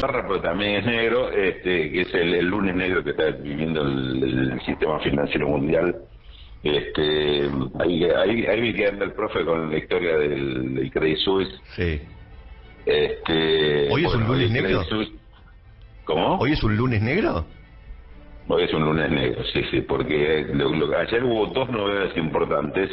pero también es negro, que es el lunes negro que está viviendo el sistema financiero mundial. Ahí vi que anda el profe con la historia del Credit Suisse. Sí. ¿Hoy es un lunes negro? ¿Cómo? ¿Hoy es un lunes negro? Hoy es un lunes negro, sí, porque ayer hubo dos novedades importantes.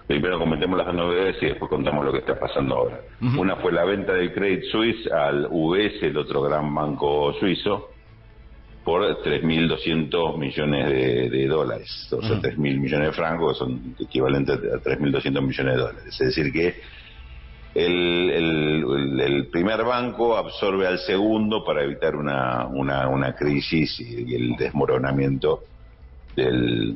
Primero comentemos las novedades y después contamos lo que está pasando ahora. Una fue la venta del Credit Suisse al UBS, el otro gran banco suizo, por 3.200 millones de dólares, o sea, 3.000 millones de francos, que son equivalentes a 3.200 millones de dólares. Es decir que el primer banco absorbe al segundo para evitar una crisis y el desmoronamiento del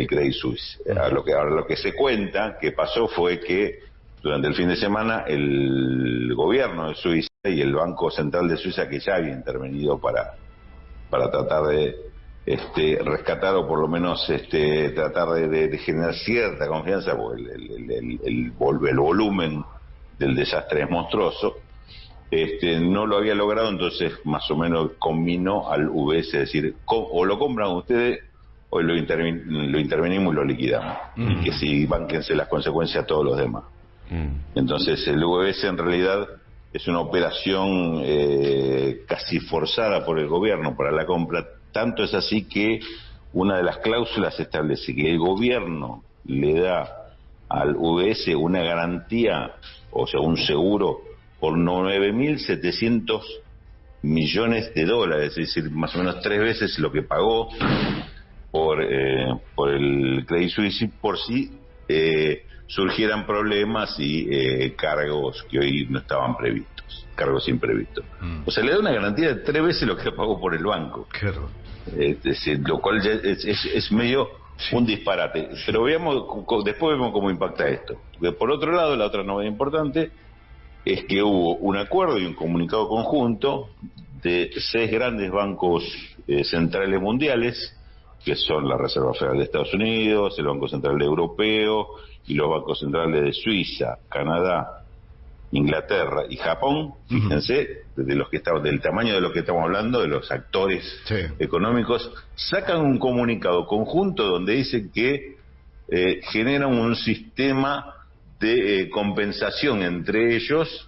Credit Suisse. Ahora lo que se cuenta que pasó fue que durante el fin de semana el gobierno de Suiza y el Banco Central de Suiza, que ya había intervenido para tratar de rescatar o por lo menos tratar de generar cierta confianza, porque el volumen del desastre es monstruoso, no lo había logrado. Entonces más o menos combinó al UBS, es decir, o lo compran ustedes o lo intervenimos y lo liquidamos, y que si bánquense las consecuencias a todos los demás. Entonces el UBS en realidad es una operación casi forzada por el gobierno para la compra. Tanto es así que una de las cláusulas establece que el gobierno le da al UBS una garantía, o sea, un seguro por 9.700 millones de dólares, es decir, más o menos 3 veces lo que pagó por el Credit Suisse, por si surgieran problemas y cargos que hoy no estaban previstos, cargos imprevistos. O sea, le da una garantía de 3 veces lo que pagó por el banco. Claro. Lo cual ya es medio un disparate. Pero después vemos cómo impacta esto. Porque por otro lado, la otra novedad importante es que hubo un acuerdo y un comunicado conjunto de 6 grandes bancos centrales mundiales, que son la Reserva Federal de Estados Unidos, el Banco Central Europeo y los bancos centrales de Suiza, Canadá, Inglaterra y Japón. Fíjense, del tamaño de lo que estamos hablando, de los actores económicos, sacan un comunicado conjunto donde dicen que generan un sistema de compensación entre ellos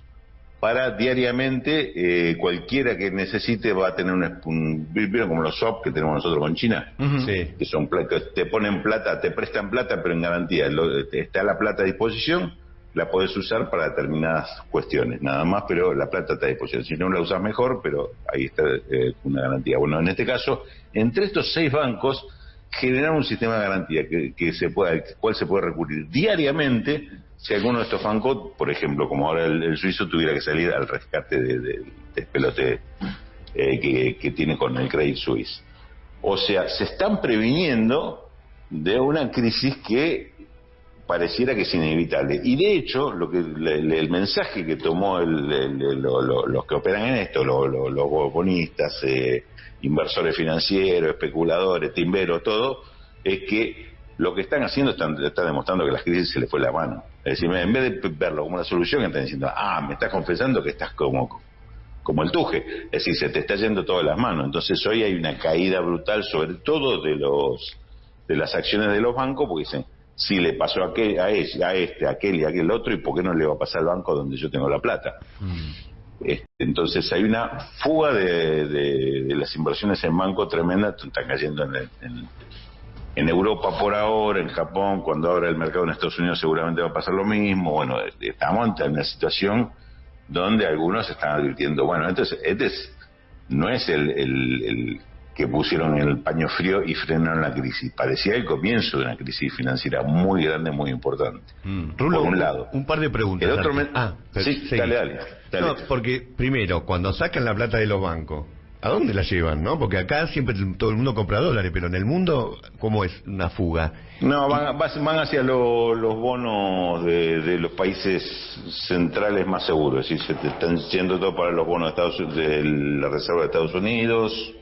para diariamente cualquiera que necesite va a tener ¿vieron como los swap que tenemos nosotros con China? Que son te ponen plata, te prestan plata pero en garantía, está la plata a disposición, la podés usar para determinadas cuestiones, nada más, pero la plata está a disposición. Si no la usas mejor, pero ahí está una garantía. Bueno, en este caso, entre estos 6 bancos generar un sistema de garantía al cual se puede recurrir diariamente si alguno de estos bancos, por ejemplo, como ahora el suizo, tuviera que salir al rescate del despelote que tiene con el Credit Suisse. O sea, se están previniendo de una crisis que pareciera que es inevitable. Y de hecho, el mensaje que tomó los que operan en esto, los bonistas, inversores financieros, especuladores, timberos, todo, es que lo que están haciendo está demostrando que la crisis se les fue la mano. Es decir, en vez de verlo como una solución, están diciendo, me estás confesando que estás como el tuje. Es decir, se te está yendo todas las manos. Entonces hoy hay una caída brutal, sobre todo de las acciones de los bancos, porque dicen, si le pasó a aquel y a aquel otro, ¿y por qué no le va a pasar al banco donde yo tengo la plata? Entonces hay una fuga de las inversiones en banco tremenda. Están cayendo en Europa por ahora, en Japón, cuando abra el mercado en Estados Unidos seguramente va a pasar lo mismo. Bueno, estamos en una situación donde algunos están advirtiendo, bueno, entonces no es el que pusieron el paño frío y frenaron la crisis. Parecía el comienzo de una crisis financiera muy grande, muy importante. Rulo, por un lado. Un par de preguntas. El otro sí, dale. No, porque primero, cuando sacan la plata de los bancos, ¿a dónde la llevan, no? Porque acá siempre todo el mundo compra dólares, pero en el mundo, ¿cómo es una fuga? No, van hacia los bonos de los países centrales más seguros. Es decir, se te están yendo todo para los bonos de la Reserva de Estados Unidos,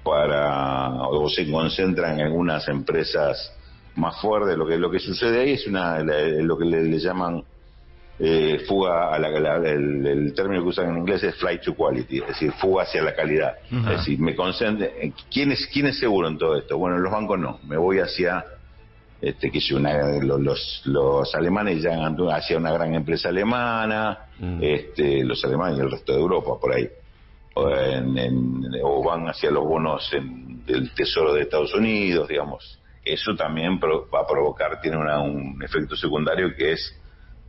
o se concentran en algunas empresas más fuertes. Lo que sucede ahí es lo que le llaman fuga a el término que usan en inglés es flight to quality, es decir, fuga hacia la calidad. Es decir, me concentro ¿quién es seguro en todo esto? Bueno, los bancos no, me voy hacia los alemanes ya hacia una gran empresa alemana, los alemanes y el resto de Europa por ahí, o van hacia los bonos del Tesoro de Estados Unidos, digamos. Eso también va a provocar, tiene un efecto secundario que es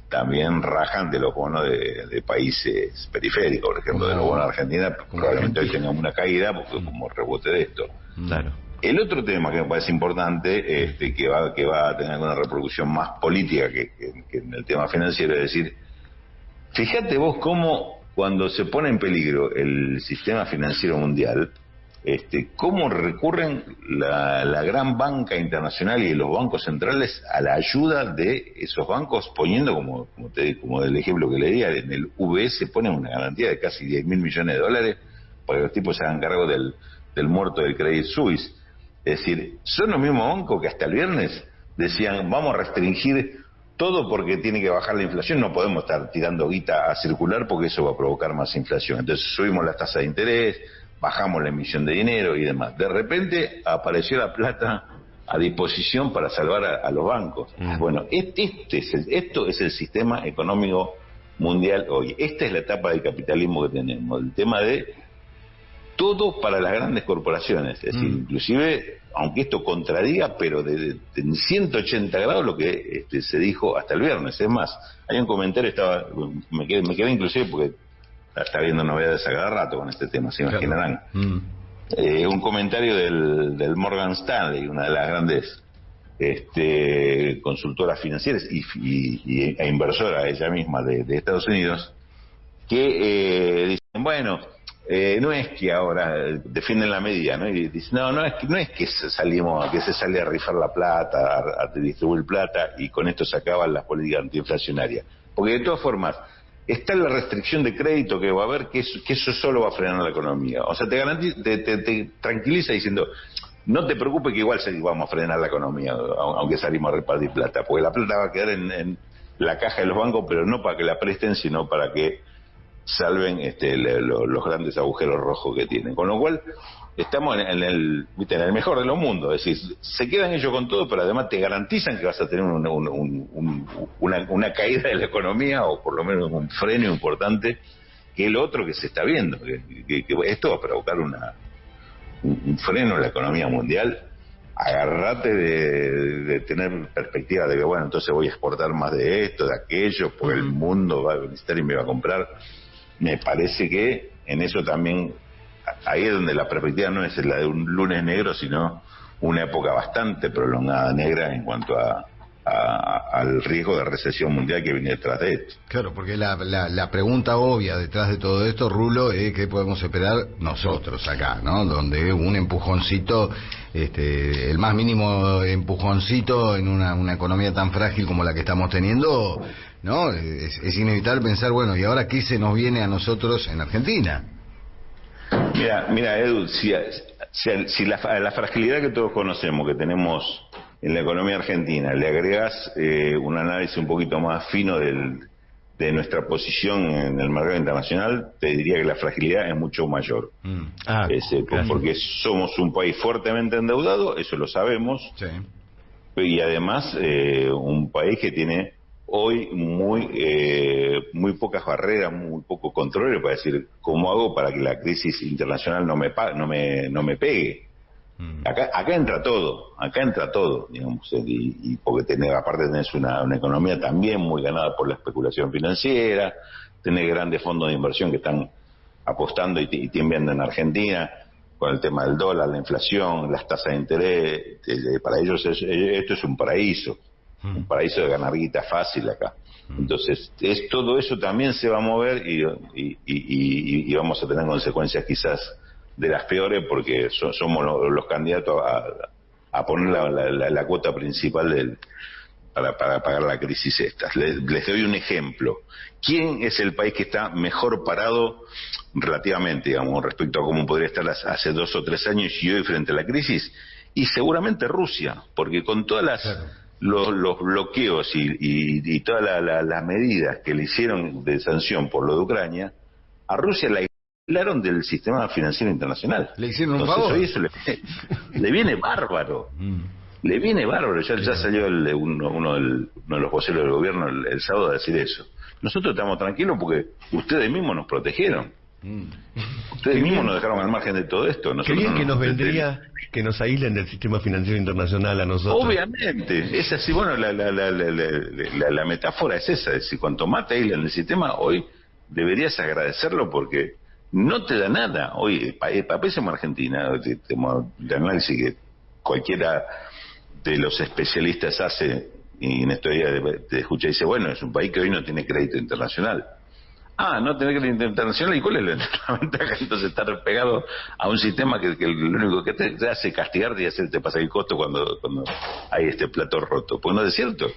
también rajan de los bonos de países periféricos, por ejemplo, de los bonos de Argentina, probablemente hoy tengan una caída porque como rebote de esto. Claro. El otro tema que me parece importante, que va a tener una repercusión más política que en el tema financiero, es decir, fíjate vos cómo cuando se pone en peligro el sistema financiero mundial, cómo recurren la gran banca internacional y los bancos centrales a la ayuda de esos bancos, poniendo, como del ejemplo que le di, en el UBS ponen una garantía de casi 10.000 millones de dólares para que los tipos se hagan cargo del muerto del Credit Suisse. Es decir, son los mismos bancos que hasta el viernes decían, vamos a restringir todo porque tiene que bajar la inflación, no podemos estar tirando guita a circular porque eso va a provocar más inflación. Entonces subimos las tasas de interés, bajamos la emisión de dinero y demás. De repente apareció la plata a disposición para salvar a los bancos. Bueno, esto es el sistema económico mundial hoy. Esta es la etapa del capitalismo que tenemos, el tema de todo para las grandes corporaciones. Es decir, inclusive, aunque esto contradiga, pero de 180 grados lo que se dijo hasta el viernes. Es más, hay un comentario, me quedé inclusive porque está viendo novedades a cada rato con este tema, se imaginarán. Un comentario del Morgan Stanley, una de las grandes consultoras financieras e inversora ella misma de Estados Unidos, que dicen, bueno, no es que ahora defienden la medida, ¿no? Y dicen, no es que se sale a rifar la plata, a distribuir plata y con esto se acaban las políticas antiinflacionarias, porque de todas formas está la restricción de crédito que va a haber, que eso solo va a frenar la economía. O sea, te tranquiliza diciendo, no te preocupes que igual vamos a frenar la economía, aunque salimos a repartir plata, porque la plata va a quedar en la caja de los bancos, pero no para que la presten, sino para que salven los grandes agujeros rojos que tienen. Con lo cual, estamos en el mejor de los mundos. Es decir, se quedan ellos con todo, pero además te garantizan que vas a tener una caída de la economía, o por lo menos un freno importante, que es lo otro que se está viendo. Que esto va a provocar un freno en la economía mundial. Agarrate de tener perspectiva de que, bueno, entonces voy a exportar más de esto, de aquello, porque el mundo va a necesitar y me va a comprar. Me parece que en eso también, ahí es donde la perspectiva no es la de un lunes negro, sino una época bastante prolongada negra en cuanto al riesgo de recesión mundial que viene detrás de esto. Claro, porque la pregunta obvia detrás de todo esto, Rulo, es qué podemos esperar nosotros acá, ¿no? Donde un empujoncito, el más mínimo empujoncito en una economía tan frágil como la que estamos teniendo, ¿no? Es inevitable pensar, bueno, ¿y ahora qué se nos viene a nosotros en Argentina? Mira, Edu, si la fragilidad que todos conocemos, que tenemos en la economía argentina, le agregas un análisis un poquito más fino de nuestra posición en el mercado internacional, te diría que la fragilidad es mucho mayor. Porque somos un país fuertemente endeudado, eso lo sabemos, sí. Y además un país que tiene hoy muy pocas barreras, muy pocos controles para decir cómo hago para que la crisis internacional no me pegue. Acá entra todo, digamos, y porque aparte tenés una economía también muy ganada por la especulación financiera, tenés grandes fondos de inversión que están apostando y invirtiendo en Argentina con el tema del dólar, la inflación, las tasas de interés. Para ellos esto es un paraíso de ganar guita fácil acá. Entonces todo eso también se va a mover y vamos a tener consecuencias quizás de las peores, porque somos los candidatos a poner la cuota principal para pagar la crisis esta. Les doy un ejemplo. ¿Quién es el país que está mejor parado relativamente, digamos, respecto a cómo podría estar hace 2 o 3 años y hoy frente a la crisis? Y seguramente Rusia, porque con todas los bloqueos y todas las medidas que le hicieron de sanción por lo de Ucrania, a Rusia la aislaron del sistema financiero internacional. Le hicieron un Entonces, favor. hoy eso le viene bárbaro. Le viene bárbaro. Ya salió uno de los voceros del gobierno el sábado a decir eso. Nosotros estamos tranquilos porque ustedes mismos nos protegieron. Ustedes mismos nos dejaron al margen de todo esto. Qué bien que nos vendría que nos aíslen del sistema financiero internacional a nosotros. Obviamente, es así. Bueno, la metáfora es esa, es decir, cuanto más te aíslan del sistema, hoy deberías agradecerlo porque no te da nada. Hoy, pensemos Argentina, el análisis que cualquiera de los especialistas hace, y en estos días te escucha y dice, bueno, es un país que hoy no tiene crédito internacional. No tener crédito internacional, ¿y cuál es la ventaja? Entonces estar pegado a un sistema que lo único que te hace castigarte y hacerte pasar el costo cuando hay este plato roto. Pues no es cierto.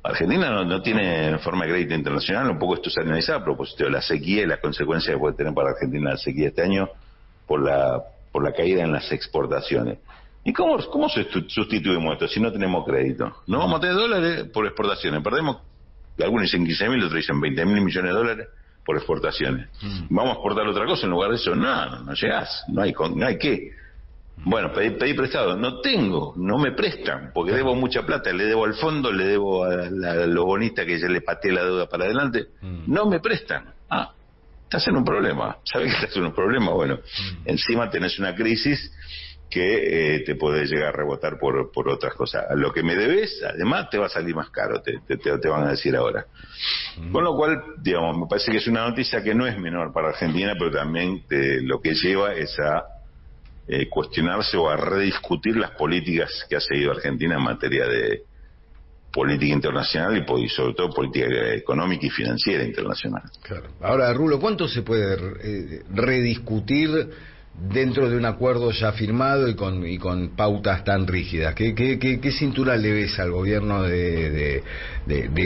Argentina no tiene forma de crédito internacional, un poco esto se analiza a propósito de la sequía y las consecuencias que puede tener para Argentina la sequía este año por la caída en las exportaciones. ¿Y cómo sustituimos esto si no tenemos crédito? No vamos a tener dólares por exportaciones, perdemos, algunos dicen 15.000, otros dicen 20.000 millones de dólares por exportaciones. ¿Vamos a exportar otra cosa en lugar de eso? No llegás, no hay qué. Bueno, pedí prestado, no tengo, no me prestan, porque debo mucha plata, le debo al fondo, le debo a los bonistas que ya le pateé la deuda para adelante, no me prestan. Estás en un problema, ¿sabes que estás en un problema? Bueno, encima tenés una crisis que te puede llegar a rebotar por otras cosas. A lo que me debes, además, te va a salir más caro, te van a decir ahora. Con lo cual, digamos, me parece que es una noticia que no es menor para Argentina, pero también lo que lleva es a cuestionarse o a rediscutir las políticas que ha seguido Argentina en materia de política internacional y sobre todo política económica y financiera internacional. Claro. Ahora, Rulo, ¿cuánto se puede rediscutir dentro de un acuerdo ya firmado y con pautas tan rígidas? ¿Qué cintura le ves al gobierno de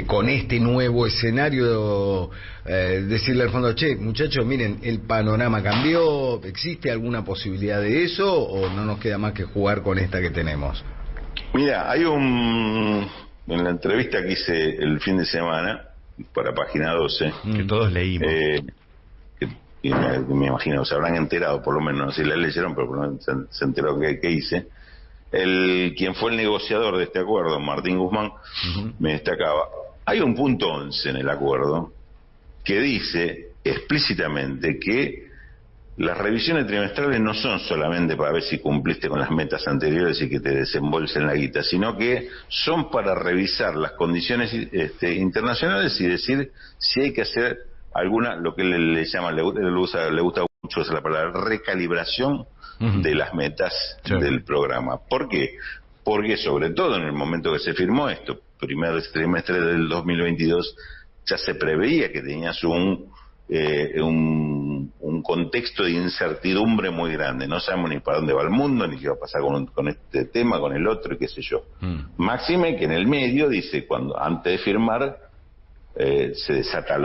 con este nuevo escenario, decirle al fondo, che, muchachos, miren, el panorama cambió, ¿existe alguna posibilidad de eso o no nos queda más que jugar con esta que tenemos? Mira, en la entrevista que hice el fin de semana para Página 12, que todos leímos, y me imagino se habrán enterado, por lo menos, no sé si la leyeron, pero por lo menos se enteró que hice. Quien fue el negociador de este acuerdo, Martín Guzmán, me destacaba, hay un punto 11 en el acuerdo que dice explícitamente que las revisiones trimestrales no son solamente para ver si cumpliste con las metas anteriores y que te desembolsen la guita, sino que son para revisar las condiciones internacionales y decir si hay que hacer alguna, lo que le llama, le gusta mucho esa la palabra, recalibración de las metas del programa. ¿Por qué? Porque sobre todo en el momento que se firmó esto, primer trimestre del 2022, ya se preveía que tenías un contexto de incertidumbre muy grande. No sabemos ni para dónde va el mundo, ni qué va a pasar con este tema, con el otro, y qué sé yo. Máxime que en el medio dice, antes de firmar, se desata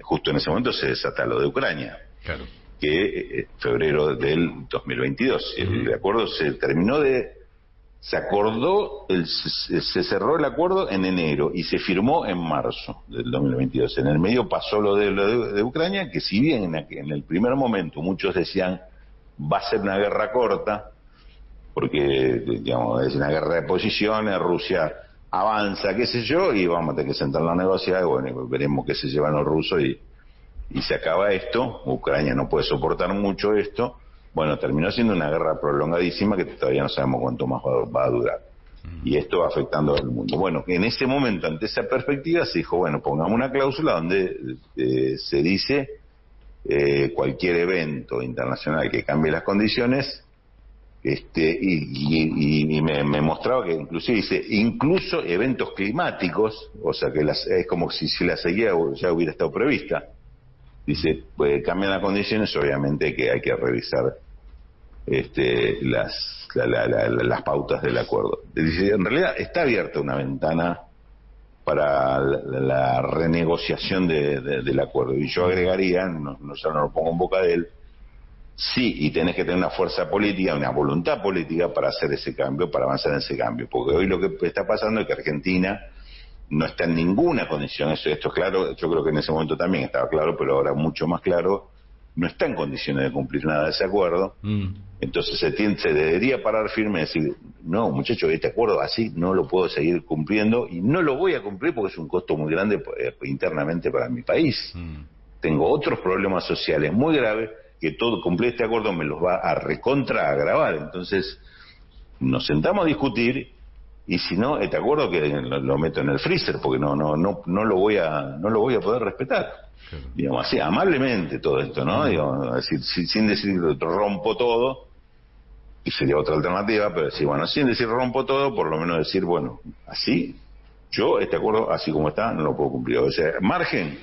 justo en ese momento se desata lo de Ucrania. Claro. Que febrero del 2022. El acuerdo se cerró el acuerdo en enero y se firmó en marzo del 2022. En el medio pasó lo de Ucrania, que si bien en el primer momento muchos decían va a ser una guerra corta, porque digamos es una guerra de posiciones, Rusia avanza, qué sé yo, y vamos a tener que sentarnos a negociar, y bueno, veremos qué se llevan los rusos y se acaba esto. Ucrania no puede soportar mucho esto. Bueno, terminó siendo una guerra prolongadísima que todavía no sabemos cuánto más va a durar. Y esto va afectando al mundo. Bueno, en ese momento, ante esa perspectiva, se dijo, bueno, pongamos una cláusula donde se dice cualquier evento internacional que cambie las condiciones, y me mostraba que inclusive dice, incluso eventos climáticos, o sea que es como si la sequía ya hubiera estado prevista. Dice, pues cambian las condiciones, obviamente que hay que revisar las pautas del acuerdo. Dice, en realidad está abierta una ventana para la renegociación del acuerdo. Y yo agregaría, ya no lo pongo en boca de él, Sí, y tenés que tener una fuerza política, una voluntad política para hacer ese cambio, para avanzar en ese cambio. Porque hoy lo que está pasando es que Argentina no está en ninguna condición, esto es claro, yo creo que en ese momento también estaba claro, pero ahora mucho más claro, no está en condiciones de cumplir nada de ese acuerdo. Entonces se debería parar firme y decir, no muchachos, este acuerdo así no lo puedo seguir cumpliendo y no lo voy a cumplir porque es un costo muy grande internamente para mi país. Tengo otros problemas sociales muy graves que todo cumplir este acuerdo me los va a recontra agravar. Entonces nos sentamos a discutir y si no, este acuerdo que lo meto en el freezer porque no lo voy a poder respetar. Claro. Digamos así, amablemente todo esto, ¿no? Digamos, decir, sin decir rompo todo, y sería otra alternativa, pero decir, bueno, sin decir rompo todo, por lo menos decir, bueno, así, yo este acuerdo, así como está, no lo puedo cumplir. O sea, margen,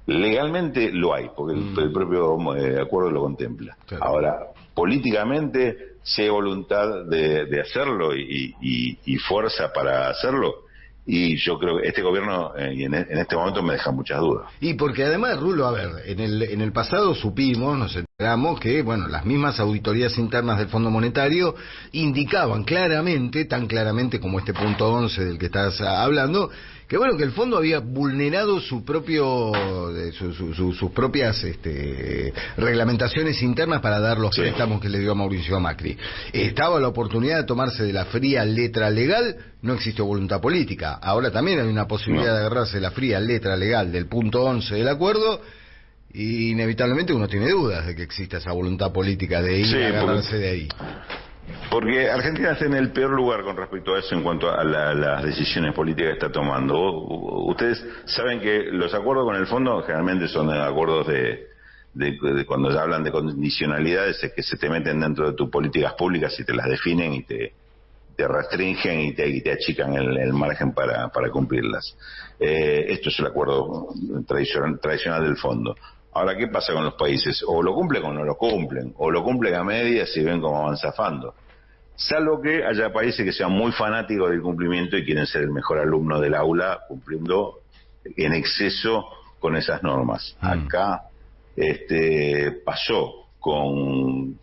legalmente lo hay, porque el propio acuerdo lo contempla. Claro. Ahora, políticamente, si hay voluntad de hacerlo y fuerza para hacerlo, y yo creo que este gobierno y en este momento me deja muchas dudas. Y porque además, Rulo, a ver, en el pasado supimos, nos enteramos que, bueno, las mismas auditorías internas del Fondo Monetario indicaban claramente, tan claramente como este punto 11 del que estás hablando, que bueno, que el fondo había vulnerado sus propias reglamentaciones internas para dar los préstamos que le dio a Mauricio Macri. Estaba la oportunidad de tomarse de la fría letra legal, no existió voluntad política. Ahora también hay una posibilidad de agarrarse la fría letra legal del punto 11 del acuerdo, y inevitablemente uno tiene dudas de que exista esa voluntad política de ir a agarrarse de ahí. Porque Argentina está en el peor lugar con respecto a eso en cuanto a las decisiones políticas que está tomando. Ustedes saben que los acuerdos con el fondo generalmente son acuerdos de cuando hablan de condicionalidades, es que se te meten dentro de tus políticas públicas y te las definen y te restringen y te achican el margen para cumplirlas. Esto es el acuerdo tradicional del fondo. Ahora, ¿qué pasa con los países? O lo cumplen o no lo cumplen, o lo cumplen a medias y ven cómo van zafando. Salvo que haya países que sean muy fanáticos del cumplimiento y quieren ser el mejor alumno del aula, cumpliendo en exceso con esas normas. Acá pasó con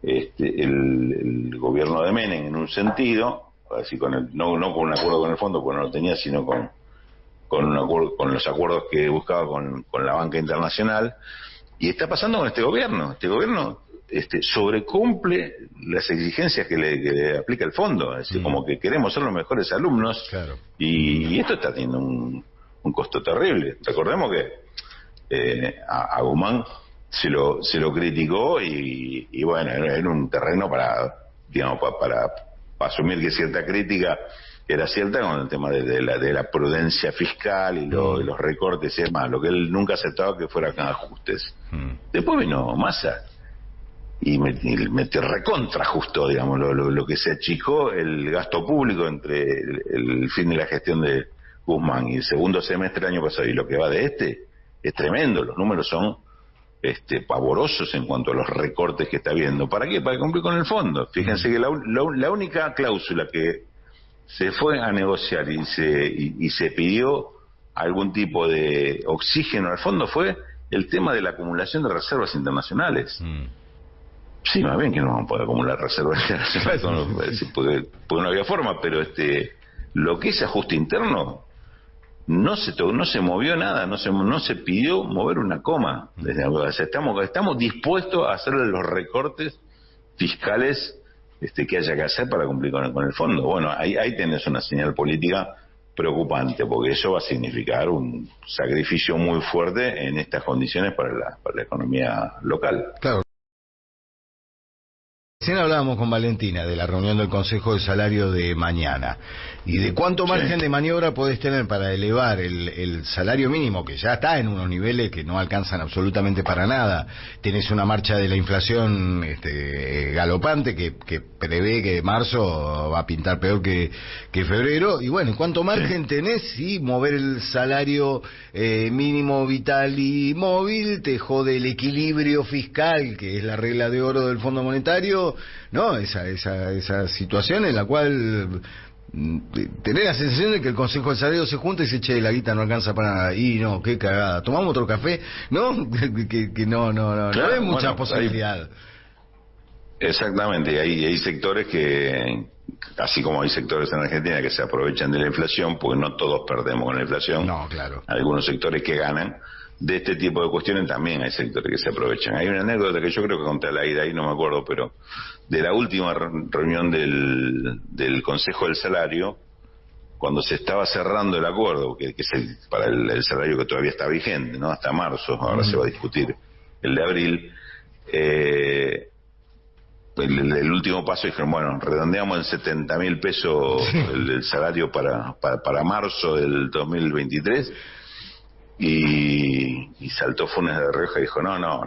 el gobierno de Menem en un sentido, así no con un acuerdo con el fondo, porque no lo tenía, sino con los acuerdos que buscaba con la banca internacional, y está pasando con este gobierno. Este gobierno sobrecumple las exigencias que le aplica el fondo, es decir, como que queremos ser los mejores alumnos. Claro. Y esto está teniendo un costo terrible. Recordemos que a Guzmán se lo criticó y bueno, era un terreno para asumir que cierta crítica era cierta con el tema de la prudencia fiscal y los recortes y demás, lo que él nunca aceptaba que fueran ajustes. Después vino Massa y metió recontra justo, digamos, lo que se achicó el gasto público entre el fin de la gestión de Guzmán y el segundo semestre del año pasado y lo que va de es tremendo. Los números son pavorosos en cuanto a los recortes que está viendo. ¿Para qué? Para cumplir con el fondo. Fíjense que la única cláusula que se fue a negociar y se pidió algún tipo de oxígeno al fondo fue el tema de la acumulación de reservas internacionales. Sí, más bien que no vamos a poder acumular reservas internacionales porque no había forma, pero lo que es ajuste interno no se movió nada, no se pidió mover una coma. O sea, estamos dispuestos a hacerle los recortes fiscales que haya que hacer para cumplir con el fondo. Bueno, ahí tenés una señal política preocupante, porque eso va a significar un sacrificio muy fuerte en estas condiciones para la economía local. Claro. Recién hablábamos con Valentina de la reunión del Consejo de Salario de mañana y de cuánto margen de maniobra podés tener para elevar el salario mínimo, que ya está en unos niveles que no alcanzan absolutamente para nada. Tenés una marcha de la inflación galopante que prevé que marzo va a pintar peor que febrero, y bueno, ¿cuánto margen tenés si mover el salario mínimo vital y móvil te jode el equilibrio fiscal, que es la regla de oro del Fondo Monetario? No, esa situación en la cual tener la sensación de que el Consejo del Salario se junta y dice, che, la guita no alcanza para nada, y no, qué cagada, tomamos otro café, ¿no? que no Claro, hay mucha bueno, posibilidad. Exactamente, y hay sectores que, así como hay sectores en Argentina que se aprovechan de la inflación, porque no todos perdemos con la inflación, No, claro. algunos sectores que ganan. De este tipo de cuestiones también hay sectores que se aprovechan. Hay una anécdota que yo creo que conté al aire, ahí no me acuerdo, pero de la última reunión del Consejo del Salario, cuando se estaba cerrando el acuerdo, que es para el salario que todavía está vigente, ¿no? Hasta marzo, ahora se va a discutir el de abril, el último paso dijeron, bueno, redondeamos en 70.000 pesos el salario para marzo del 2023, y saltó Funes de Rioja y dijo, no,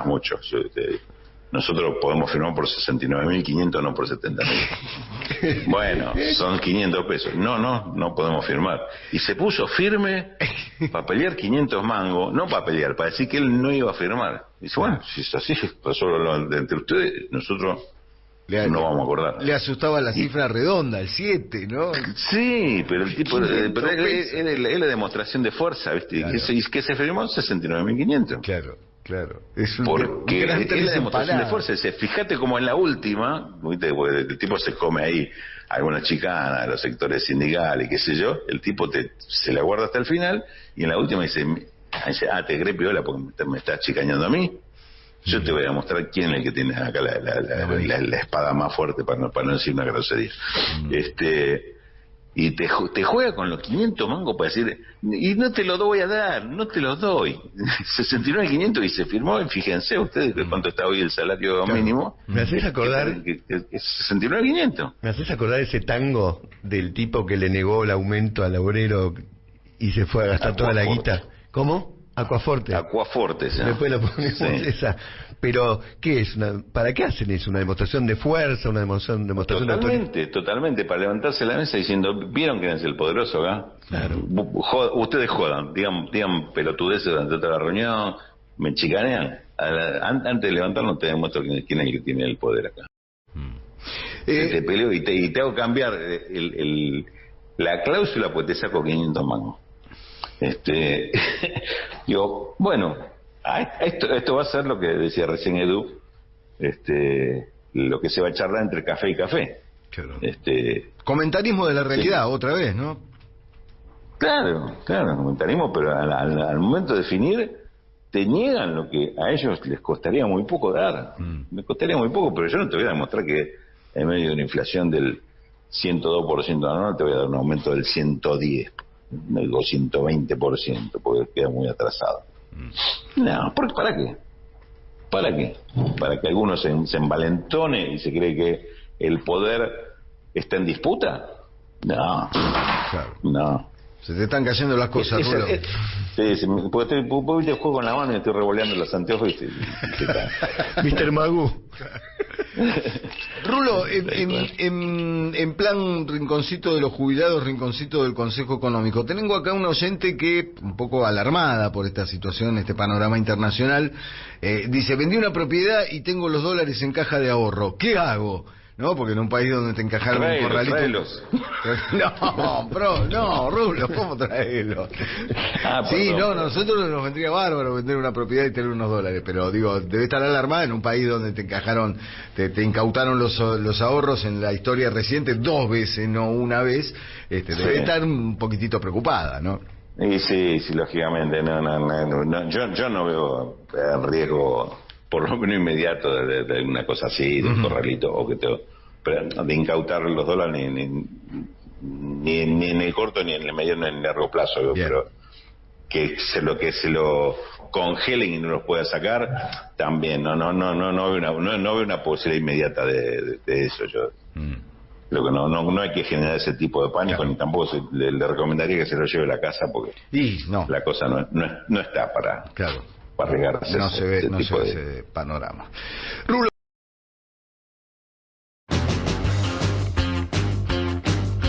mucho. Nosotros podemos firmar por 69.500, no por 70.000. Bueno, son 500 pesos. No podemos firmar. Y se puso firme para pelear 500 mangos, no para pelear, para decir que él no iba a firmar. Dice, bueno, si es así, solo entre ustedes, nosotros no vamos a acordar. Le asustaba la cifra redonda, el 7, ¿no? Sí, pero el tipo es la demostración de fuerza, ¿viste? Claro. Que se firmó 69.500. Claro. Es porque es la demostración de fuerza. Fíjate como en la última, ¿viste? Porque el tipo se come ahí alguna chicana de los sectores sindicales, qué sé yo, el tipo se la guarda hasta el final, y en la última dice, te crees piola porque me estás chicañando a mí. Yo te voy a mostrar quién es el que tiene acá la espada más fuerte, para no decir una grosería. Y te juega con los 500 mangos para decir, y no te lo voy a dar, no te los doy. 69.500 y se firmó, y fíjense ustedes cuánto está hoy el salario mínimo. Me haces acordar... 69.500. Me haces acordar ese tango del tipo que le negó el aumento al obrero y se fue a gastar toda la guita. ¿Cómo? Aquaforte. Sí. Después lo ponemos esa. Pero, ¿qué es? ¿Para qué hacen eso? ¿Una demostración de fuerza? ¿Una demostración de autoridad? Totalmente, para levantarse la mesa diciendo, ¿vieron quién es el poderoso acá? Claro. Ustedes jodan, digan pelotudeces durante toda la reunión, me chicanean. Antes de levantarnos te demuestro quién es el que tiene el poder acá. Te peleo y te hago cambiar la cláusula, pues te saco 500 mangos. Digo, bueno, esto va a ser lo que decía recién Edu, lo que se va a charlar entre café y café. Claro. Comentarismo de la realidad, sí. Otra vez, ¿no? Claro, comentarismo, pero al momento de definir, te niegan lo que a ellos les costaría muy poco dar. Me costaría muy poco, pero yo no te voy a demostrar que en medio de una inflación del 102% anual te voy a dar un aumento del 110%. Digo 120%, porque queda muy atrasado. No, ¿para qué? ¿Para qué? ¿Para que algunos se envalentone y se cree que el poder está en disputa? No. Se te están cayendo las cosas, Rulo. Sí, porque yo juego con la mano y estoy revoleando los anteojos y Mr. Magoo. Rulo, en plan rinconcito de los jubilados, rinconcito del Consejo Económico, tengo acá una oyente que, un poco alarmada por esta situación, este panorama internacional, dice, vendí una propiedad y tengo los dólares en caja de ahorro, ¿qué hago? ¿No? Porque en un país donde te encajaron un corralito... No, Rulo, ¿cómo traerlos? Nosotros nos vendría bárbaro vender una propiedad y tener unos dólares, pero digo, debe estar alarmada en un país donde te encajaron, te incautaron los ahorros en la historia reciente 2 veces, no una vez, debe estar un poquitito preocupada, ¿no? Y sí, lógicamente, yo no veo riesgo, por lo menos inmediato, de una cosa así, de un corralito, o pero de incautar los dólares ni en el corto, ni en el medio, ni en el largo plazo, pero que se lo congelen y no los pueda sacar, también, no veo una posibilidad inmediata de eso. Yo lo que no hay que generar ese tipo de pánico, ni tampoco le recomendaría que se lo lleve a la casa, porque la cosa no está para arriesgarse. No se ve ese panorama. Rulo.